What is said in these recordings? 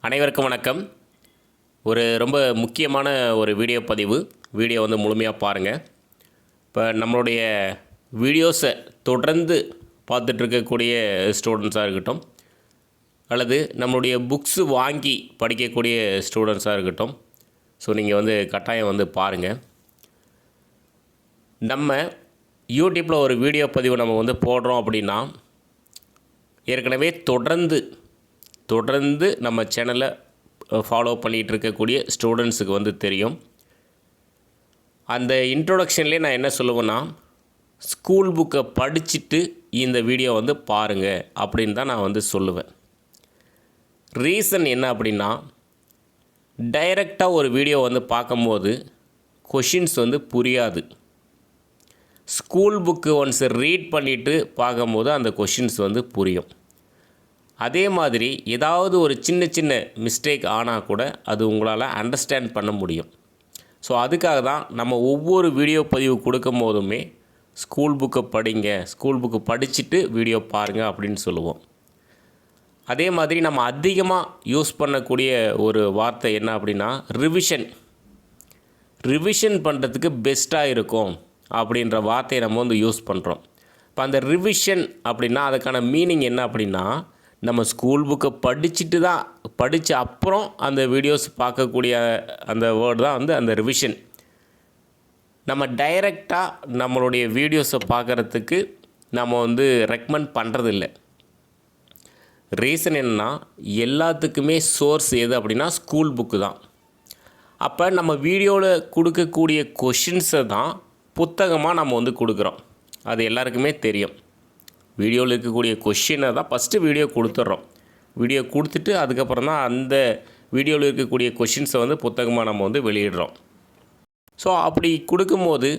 அனைவருக்கும் வணக்கம். ரொம்ப முக்கியமான ஒரு வீடியோ வந்து முழுமையாக பாருங்கள். இப்போ நம்மளுடைய வீடியோஸை தொடர்ந்து பார்த்துட்ருக்கக்கூடிய ஸ்டூடெண்ட்ஸாக இருக்கட்டும், அல்லது நம்மளுடைய புக்ஸு வாங்கி படிக்கக்கூடிய ஸ்டூடெண்ட்ஸாக இருக்கட்டும், ஸோ நீங்கள் வந்து கட்டாயம் வந்து பாருங்கள். நம்ம யூடியூப்பில் ஒரு வீடியோ பதிவு நம்ம வந்து போடுறோம் அப்படின்னா, ஏற்கனவே தொடர்ந்து நம்ம சேனலை ஃபாலோ பண்ணிகிட்டு இருக்கக்கூடிய ஸ்டூடெண்ட்ஸுக்கு வந்து தெரியும். அந்த இன்ட்ரோடக்ஷன்லேயே நான் என்ன சொல்லுவேன்னா, ஸ்கூல் புக்கை படிச்சுட்டு இந்த வீடியோ வந்து பாருங்கள் அப்படின்னு தான் நான் வந்து சொல்லுவேன். ரீசன் என்ன அப்படின்னா, டைரெக்டாக ஒரு வீடியோ வந்து பார்க்கும்போது கொஷின்ஸ் வந்து புரியாது. ஸ்கூல் புக்கு ஒன்ஸ் ரீட் பண்ணிவிட்டு பார்க்கும்போது அந்த கொஷின்ஸ் வந்து புரியும். அதே மாதிரி ஏதாவது ஒரு சின்ன மிஸ்டேக் ஆனால் கூட அது உங்களால் அண்டர்ஸ்டாண்ட் பண்ண முடியும். ஸோ அதுக்காக தான் நம்ம ஒவ்வொரு வீடியோ பதிவு கொடுக்கும் போதுமே ஸ்கூல் புக்கை படிங்க, ஸ்கூல் புக்கு படிச்சுட்டு வீடியோ பாருங்கள் அப்படின்னு சொல்லுவோம். அதே மாதிரி நம்ம அதிகமாக யூஸ் பண்ணக்கூடிய ஒரு வார்த்தை என்ன அப்படின்னா, ரிவிஷன் பண்ணுறதுக்கு பெஸ்ட்டாக இருக்கும் அப்படின்ற வார்த்தையை நம்ம வந்து யூஸ் பண்ணுறோம். இப்போ அந்த ரிவிஷன் அப்படின்னா அதுக்கான மீனிங் என்ன அப்படின்னா, நம்ம ஸ்கூல் புக்கை படித்த அப்புறம் அந்த வீடியோஸ் பார்க்கக்கூடிய அந்த வேர்டு தான் வந்து அந்த ரிவிஷன். நம்ம டைரெக்டாக நம்மளுடைய வீடியோஸை பார்க்குறதுக்கு நம்ம வந்து ரெக்கமெண்ட் பண்ணுறதில்ல. ரீசன் என்னென்னா, எல்லாத்துக்குமே சோர்ஸ் எது அப்படின்னா ஸ்கூல் புக்கு தான். அப்போ நம்ம வீடியோவில் கொடுக்கக்கூடிய கொஷின்ஸை தான் புத்தகமாக நம்ம வந்து கொடுக்குறோம். அது எல்லாருக்குமே தெரியும். வீடியோவில் இருக்கக்கூடிய கொஷினை தான் ஃபஸ்ட்டு வீடியோ கொடுத்துட்றோம். வீடியோ கொடுத்துட்டு அதுக்கப்புறம் தான் அந்த வீடியோவில் இருக்கக்கூடிய கொஷின்ஸை வந்து புத்தகமாக நம்ம வந்து வெளியிடுறோம். ஸோ அப்படி கொடுக்கும்போது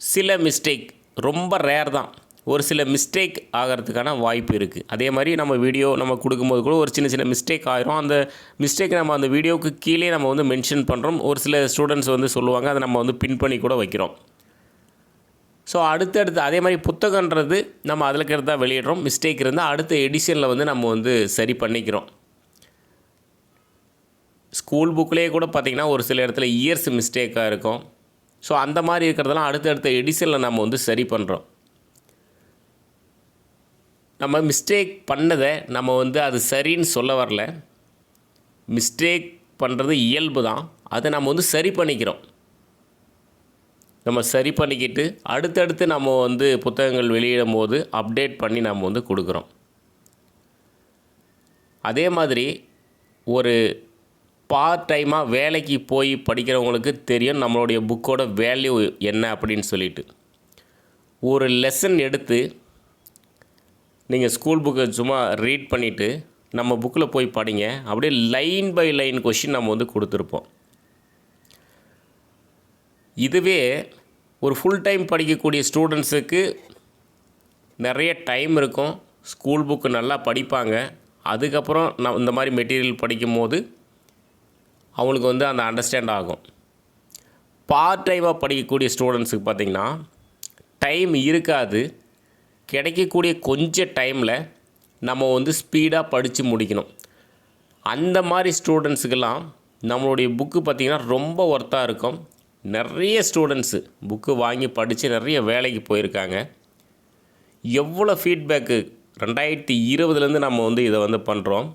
சில மிஸ்டேக், ரொம்ப ரேர் தான், ஒரு சில மிஸ்டேக் ஆகிறதுக்கான வாய்ப்பு இருக்குது. அதே மாதிரி நம்ம கொடுக்கும்போது கூட ஒரு சின்ன மிஸ்டேக் ஆகிரும். அந்த மிஸ்டேக் நம்ம அந்த வீடியோவுக்கு கீழே நம்ம வந்து மென்ஷன் பண்ணுறோம். ஒரு சில ஸ்டூடெண்ட்ஸ் வந்து சொல்லுவாங்க, அதை நம்ம வந்து பின் பண்ணி கூட வைக்கிறோம். ஸோ அடுத்தடுத்து அதே மாதிரி புத்தகன்றது நம்ம அதில் இருக்கிறதா வெளியிடுறோம். மிஸ்டேக் இருந்தால் அடுத்த எடிஷனில் வந்து நம்ம வந்து சரி பண்ணிக்கிறோம். ஸ்கூல் புக்லேயே கூட பார்த்திங்கன்னா ஒரு சில இடத்துல இயர்ஸ் மிஸ்டேக்காக இருக்கும். ஸோ அந்த மாதிரி இருக்கிறதெல்லாம் அடுத்தடுத்த எடிஷனில் நம்ம வந்து சரி பண்ணுறோம். நம்ம மிஸ்டேக் பண்ணதை நம்ம வந்து அது சரின்னு சொல்ல வரல. மிஸ்டேக் பண்ணுறது இயல்பு தான், அதை நம்ம வந்து சரி பண்ணிக்கிறோம். நம்ம சரி பண்ணிக்கிட்டு அடுத்தடுத்து நம்ம வந்து புத்தகங்கள் வெளியிடும் போது அப்டேட் பண்ணி நம்ம வந்து கொடுக்குறோம். அதே மாதிரி ஒரு பார்ட் டைமாக வேலைக்கு போய் படிக்கிறவங்களுக்கு தெரியும் நம்மளுடைய புக்கோட வேல்யூ என்ன அப்படின்னு சொல்லிட்டு. ஒரு லெசன் எடுத்து நீங்கள் ஸ்கூல் புக்கை சும்மா ரீட் பண்ணிவிட்டு நம்ம புக்கில் போய் படிங்க, அப்படியே லைன் பை லைன் கொஷின் நம்ம வந்து கொடுத்துருப்போம். இதுவே ஒரு ஃபுல் டைம் படிக்கக்கூடிய ஸ்டூடெண்ட்ஸுக்கு நிறைய டைம் இருக்கும், ஸ்கூல் புக்கு நல்லா படிப்பாங்க. அதுக்கப்புறம் இந்த மாதிரி மெட்டீரியல் படிக்கும்போது அவங்களுக்கு வந்து அந்த அண்டர்ஸ்டாண்ட் ஆகும். பார்ட் டைமாக படிக்கக்கூடிய ஸ்டூடெண்ட்ஸுக்கு பார்த்திங்கன்னா டைம் இருக்காது. கிடைக்கக்கூடிய கொஞ்சம் டைமில் நம்ம வந்து ஸ்பீடாக படித்து முடிக்கணும். அந்த மாதிரி ஸ்டூடெண்ட்ஸுக்கெல்லாம் நம்மளுடைய புக்கு பார்த்திங்கன்னா ரொம்ப ஒர்த்தாக இருக்கும். நிறைய ஸ்டூடெண்ட்ஸு புக்கு வாங்கி படித்து நிறைய வேலைக்கு போயிருக்காங்க. எவ்வளோ ஃபீட்பேக்கு 2020 நம்ம வந்து இதை வந்து பண்ணுறோம்.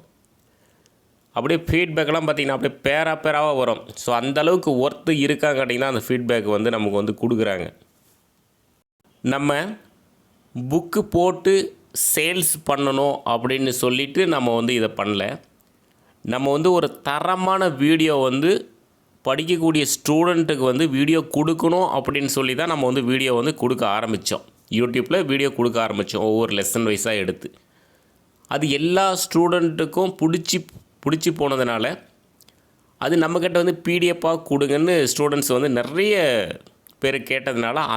அப்படியே ஃபீட்பேக்கெல்லாம் பார்த்திங்கன்னா அப்படியே பேராக வரும். ஸோ அந்தளவுக்கு ஒர்த்து இருக்காங்க அப்படின்னா அந்த ஃபீட்பேக் வந்து நமக்கு வந்து கொடுக்குறாங்க. நம்ம புக்கு போட்டு சேல்ஸ் பண்ணணும் அப்படின்னு சொல்லிவிட்டு நம்ம வந்து இதை பண்ணல. நம்ம வந்து ஒரு தரமான வீடியோ வந்து படிக்கக்கூடிய ஸ்டூடெண்ட்டுக்கு வந்து வீடியோ கொடுக்கணும் அப்படின்னு சொல்லி தான் நம்ம வந்து வீடியோ வந்து கொடுக்க ஆரம்பித்தோம். யூடியூப்பில் வீடியோ கொடுக்க ஆரம்பித்தோம் ஒவ்வொரு லெசன் வைஸாக எடுத்து. அது எல்லா ஸ்டூடெண்ட்டுக்கும் பிடிச்சி போனதுனால அது நம்மக்கிட்ட வந்து பிடிஎஃபாக கொடுங்கன்னு ஸ்டூடெண்ட்ஸ் வந்து நிறைய பேர் கேட்டதுனால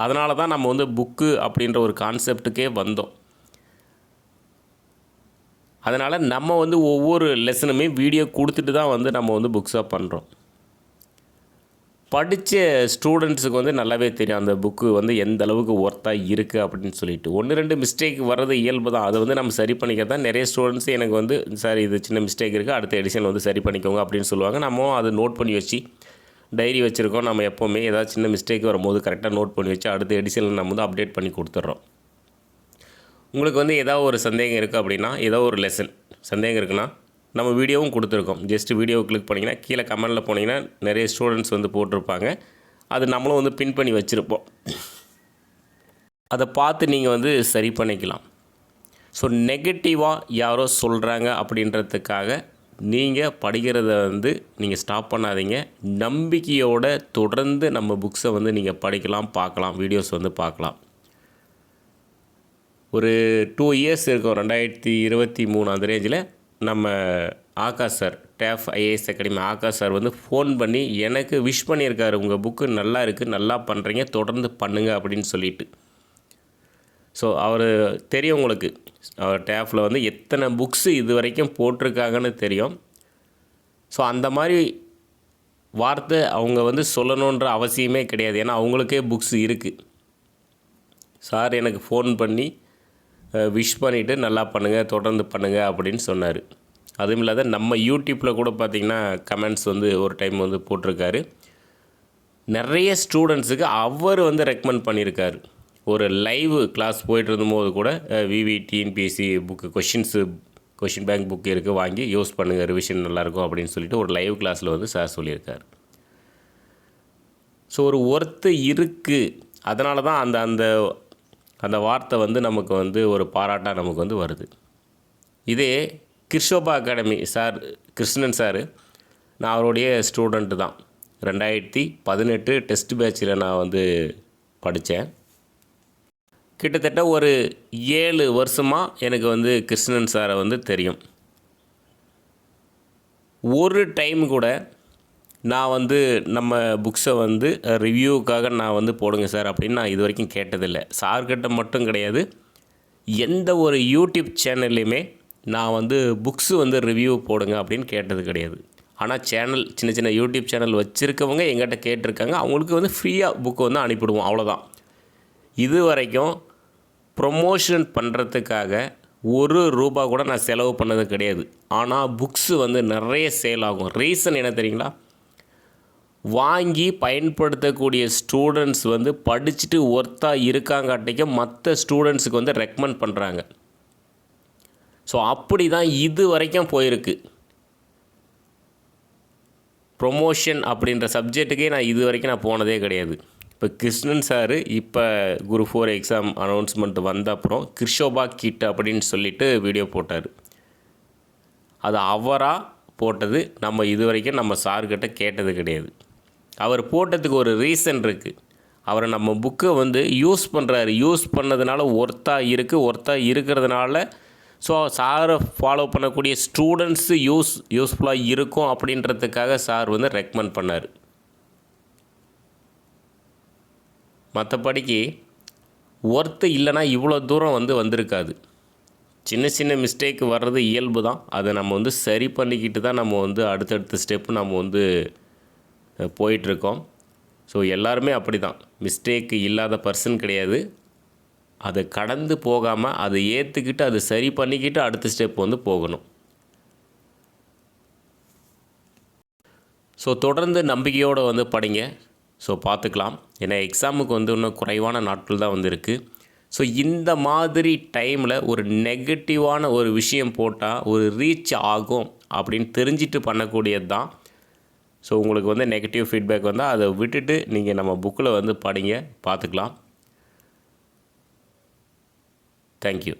அதனால தான் நம்ம வந்து புக்கு அப்படின்ற ஒரு கான்செப்டுக்கே வந்தோம். அதனால் நம்ம வந்து ஒவ்வொரு லெசனுமே வீடியோ கொடுத்துட்டு தான் வந்து நம்ம வந்து புக்ஸாக பண்ணுறோம். படித்த ஸ்டூடெண்ட்ஸுக்கு வந்து நல்லாவே தெரியும் அந்த புக்கு வந்து எந்த அளவுக்கு ஒர்த்தாக இருக்குது அப்படின்னு சொல்லிட்டு. 1, 2 மிஸ்டேக் வர்றது இயல்பு தான். அதை வந்து நம்ம சரி பண்ணிக்கிறது தான். நிறைய ஸ்டூடெண்ட்ஸ் எனக்கு வந்து சார் இது சின்ன மிஸ்டேக் இருக்குது, அடுத்த எடிஷன் வந்து சரி பண்ணிக்கோங்க அப்படின்னு சொல்லுவாங்க. நம்ம அதை நோட் பண்ணி வச்சு டைரி வச்சுருக்கோம். நம்ம எப்போவுமே ஏதாவது சின்ன மிஸ்டேக் வரும்போது கரெக்டாக நோட் பண்ணி வச்சு அடுத்த எடிஷனில் நம்ம வந்து அப்டேட் பண்ணி கொடுத்துட்றோம். உங்களுக்கு வந்து ஏதாவது ஒரு சந்தேகம் இருக்குது அப்படின்னா, ஏதோ ஒரு லெசன் சந்தேகம் இருக்குன்னா நம்ம வீடியோவும் கொடுத்துருக்கோம். ஜஸ்ட் வீடியோ கிளிக் பண்ணிங்கன்னா கீழே கமெண்டில் போனீங்கன்னா நிறைய ஸ்டூடெண்ட்ஸ் வந்து போட்டிருப்பாங்க. அது நம்மளும் வந்து பின் பண்ணி வச்சுருப்போம். அதை பார்த்து நீங்கள் வந்து சரி பண்ணிக்கலாம். ஸோ நெகட்டிவாக யாரோ சொல்கிறாங்க அப்படின்றதுக்காக நீங்கள் படிக்கிறத வந்து நீங்கள் ஸ்டாப் பண்ணாதீங்க. நம்பிக்கையோட தொடர்ந்து நம்ம புக்ஸை வந்து நீங்கள் படிக்கலாம், பார்க்கலாம், வீடியோஸ் வந்து பார்க்கலாம். ஒரு 2 இயர்ஸ் இருக்கும், 2023 அந்த ரேஞ்சில் நம்ம ஆகாஷ் சார், டேஃப் ஐஏஎஸ் அகாடமி ஆகாஷ் சார் வந்து ஃபோன் பண்ணி எனக்கு விஷ் பண்ணியிருக்காரு, உங்கள் புக்கு நல்லா இருக்குது, நல்லா பண்ணுறீங்க, தொடர்ந்து பண்ணுங்கள் அப்படின்னு சொல்லிட்டு. ஸோ அவர் தெரியும் உங்களுக்கு, அவர் டேஃபில் வந்து எத்தனை புக்ஸு இது வரைக்கும் போட்டிருக்காங்கன்னு தெரியும். ஸோ அந்த மாதிரி வார்த்தை அவங்க வந்து சொல்லணுன்ற அவசியமே கிடையாது. ஏன்னா அவங்களுக்கே புக்ஸ் இருக்குது. சார் எனக்கு ஃபோன் பண்ணி விஷ் பண்ணிவிட்டு நல்லா பண்ணுங்கள், தொடர்ந்து பண்ணுங்கள் அப்படின்னு சொன்னார். அதுவும் இல்லாத நம்ம யூடியூப்பில் கூட பார்த்திங்கன்னா கமெண்ட்ஸ் வந்து ஒரு டைம் வந்து போட்டிருக்காரு. நிறைய ஸ்டூடெண்ட்ஸுக்கு அவர் வந்து ரெக்கமெண்ட் பண்ணியிருக்காரு. ஒரு லைவ் கிளாஸ் போயிட்டு இருந்தபோது கூட விவி TNPSC book question bank book இருக்குது, வாங்கி யூஸ் பண்ணுங்கள், ரிவிஷன் நல்லாயிருக்கும் அப்படின்னு சொல்லிட்டு ஒரு லைவ் கிளாஸில் வந்து சார் சொல்லியிருக்காரு. ஸோ ஒரு ஒர்த்து இருக்குது. அதனால தான் அந்த வார்த்தை வந்து நமக்கு வந்து ஒரு பாராட்டாக நமக்கு வந்து வருது. இதே Krishoba academy sir, Krishnan sir, நான் அவருடைய ஸ்டூடெண்ட்டு தான். 2018 டெஸ்ட் பேட்சில் நான் வந்து படித்தேன். கிட்டத்தட்ட ஒரு 7 வருஷமாக எனக்கு வந்து கிருஷ்ணன் சாரை வந்து தெரியும். ஒரு டைம் கூட நான் வந்து நம்ம புக்ஸை வந்து ரிவ்யூவுக்காக நான் வந்து போடுங்க சார் அப்படின்னு நான் இது வரைக்கும் கேட்டதில்லை. சார்கிட்ட மட்டும் கிடையாது, எந்த ஒரு யூடியூப் சேனல்லையுமே நான் வந்து புக்ஸு வந்து ரிவ்யூ போடுங்க அப்படின்னு கேட்டது கிடையாது. ஆனால் சின்ன சின்ன யூடியூப் சேனல் வச்சுருக்கவங்க எங்கிட்ட கேட்டிருக்காங்க. அவங்களுக்கு வந்து ஃப்ரீயாக புக்கு வந்து அனுப்பிவிடுவோம், அவ்வளோதான். இது வரைக்கும் ப்ரொமோஷன் பண்ணுறதுக்காக ₹1 கூட நான் செலவு பண்ணது கிடையாது. ஆனால் புக்ஸு வந்து நிறைய சேல் ஆகும். ரீசன் என்ன தெரியுங்களா? வாங்கி பயன்படுத்தக்கூடிய ஸ்டூடெண்ட்ஸ் வந்து படிச்சுட்டு ஒர்த்தாக இருக்காங்காட்டிக்கும் மற்ற ஸ்டூடெண்ட்ஸுக்கு வந்து ரெக்கமெண்ட் பண்ணுறாங்க. ஸோ அப்படி தான் இது வரைக்கும் போயிருக்கு. ப்ரொமோஷன் அப்படின்ற சப்ஜெக்ட்டுக்கே நான் இது வரைக்கும் நான் போனதே கிடையாது. இப்போ கிருஷ்ணன் சார் இப்போ குரூப் 4 எக்ஸாம் அனௌன்ஸ்மெண்ட் வந்த அப்புறம் கிருஷோபா கிட் அப்படின்னு சொல்லிட்டு வீடியோ போட்டார். அது அவராக போட்டது. நம்ம இது வரைக்கும் நம்ம சார்கிட்ட கேட்டது கிடையாது. அவர் போட்டதுக்கு ஒரு ரீசன் இருக்குது. அவரை நம்ம புக்கை வந்து யூஸ் பண்ணுறாரு. யூஸ் பண்ணதுனால ஒர்த்தாக இருக்கிறதுனால ஸோ சாரை ஃபாலோ பண்ணக்கூடிய ஸ்டூடெண்ட்ஸு யூஸ்ஃபுல்லாக இருக்கும் அப்படின்றதுக்காக சார் வந்து ரெக்கமெண்ட் பண்ணார். மற்றபடிக்கு ஒர்த்து இல்லைனா இவ்வளோ தூரம் வந்து வந்திருக்காது. சின்ன சின்ன மிஸ்டேக் வர்றது இயல்பு தான். அதை நம்ம வந்து சரி பண்ணிக்கிட்டு தான் நம்ம வந்து அடுத்தடுத்த ஸ்டெப்பு நம்ம வந்து போயிட்டுருக்கோம். ஸோ எல்லாருமே அப்படி தான். மிஸ்டேக் இல்லாத பர்சன் கிடையாது. அதை கடந்து போகாமல் அதை ஏற்றுக்கிட்டு அதை சரி பண்ணிக்கிட்டு அடுத்த ஸ்டெப் வந்து போகணும். ஸோ தொடர்ந்து நம்பிக்கையோடு வந்து படிங்க. ஸோ பார்த்துக்கலாம். ஏன்னா எக்ஸாமுக்கு வந்து இன்னும் குறைவான நாட்கள் தான் வந்து இருக்குது. ஸோ இந்த மாதிரி டைமில் ஒரு நெகட்டிவான ஒரு விஷயம் போட்டால் ஒரு ரீச் ஆகும் அப்படின்னு தெரிஞ்சிட்டு பண்ணக்கூடியது தான். ஸோ உங்களுக்கு வந்து நெகட்டிவ் ஃபீட்பேக் வந்தால் அதை விட்டுட்டு நீங்கள் நம்ம புக்கில் வந்து படிங்க, பார்த்துக்கலாம். தேங்க்யூ.